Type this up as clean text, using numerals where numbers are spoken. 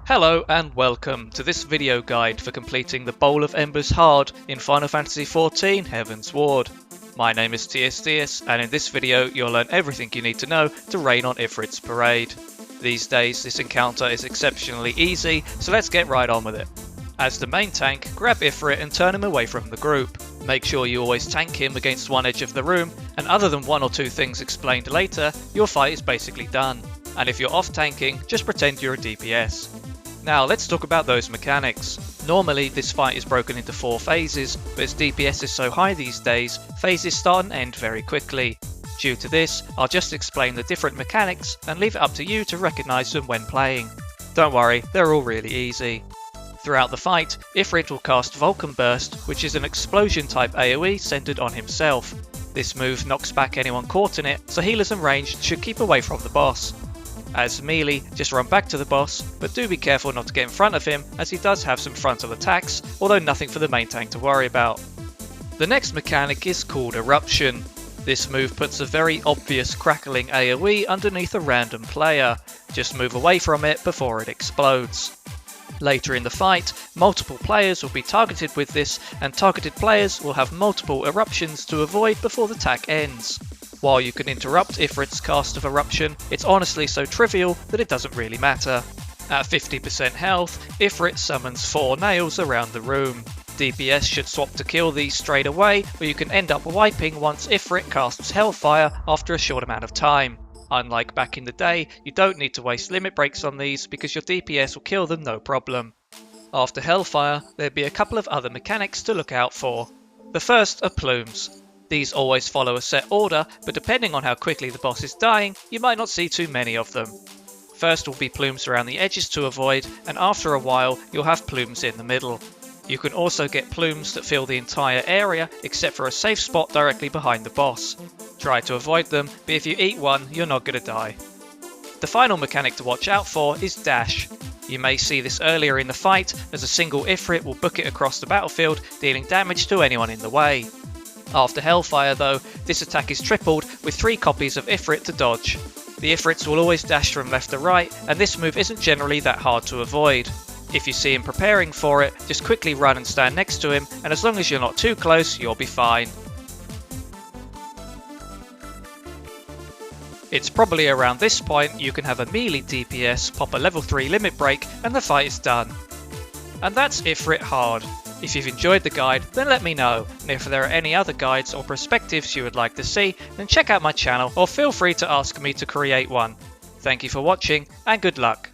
Hello and welcome to this video guide for completing the Bowl of Embers hard in Final Fantasy XIV Heavensward. My name is TSDS and in this video you'll learn everything you need to know to rain on Ifrit's parade. These days this encounter is exceptionally easy, so let's get right on with it. As the main tank, grab Ifrit and turn him away from the group. Make sure you always tank him against one edge of the room, and other than one or two things explained later, your fight is basically done. And if you're off tanking, just pretend you're a DPS. Now let's talk about those mechanics. Normally this fight is broken into 4 phases, but as DPS is so high these days, phases start and end very quickly. Due to this, I'll just explain the different mechanics and leave it up to you to recognise them when playing. Don't worry, they're all really easy. Throughout the fight, Ifrit will cast Vulcan Burst, which is an explosion type AoE centered on himself. This move knocks back anyone caught in it, so healers and ranged should keep away from the boss. As melee, just run back to the boss, but do be careful not to get in front of him as he does have some frontal attacks, although nothing for the main tank to worry about. The next mechanic is called Eruption. This move puts a very obvious crackling AoE underneath a random player. Just move away from it before it explodes. Later in the fight, multiple players will be targeted with this, and targeted players will have multiple eruptions to avoid before the attack ends. While you can interrupt Ifrit's cast of Eruption, it's honestly so trivial that it doesn't really matter. At 50% health, Ifrit summons 4 nails around the room. DPS should swap to kill these straight away, or you can end up wiping once Ifrit casts Hellfire after a short amount of time. Unlike back in the day, you don't need to waste limit breaks on these because your DPS will kill them no problem. After Hellfire, there'll be a couple of other mechanics to look out for. The first are plumes. These always follow a set order, but depending on how quickly the boss is dying, you might not see too many of them. First will be plumes around the edges to avoid, and after a while you'll have plumes in the middle. You can also get plumes that fill the entire area except for a safe spot directly behind the boss. Try to avoid them, but if you eat one, you're not going to die. The final mechanic to watch out for is Dash. You may see this earlier in the fight, as a single Ifrit will book it across the battlefield, dealing damage to anyone in the way. After Hellfire though, this attack is tripled with 3 copies of Ifrit to dodge. The Ifrits will always dash from left to right, and this move isn't generally that hard to avoid. If you see him preparing for it, just quickly run and stand next to him, and as long as you're not too close, you'll be fine. It's probably around this point you can have a melee DPS pop a level 3 limit break and the fight is done. And that's Ifrit hard. If you've enjoyed the guide, then let me know, and if there are any other guides or perspectives you would like to see, then check out my channel or feel free to ask me to create one. Thank you for watching and good luck.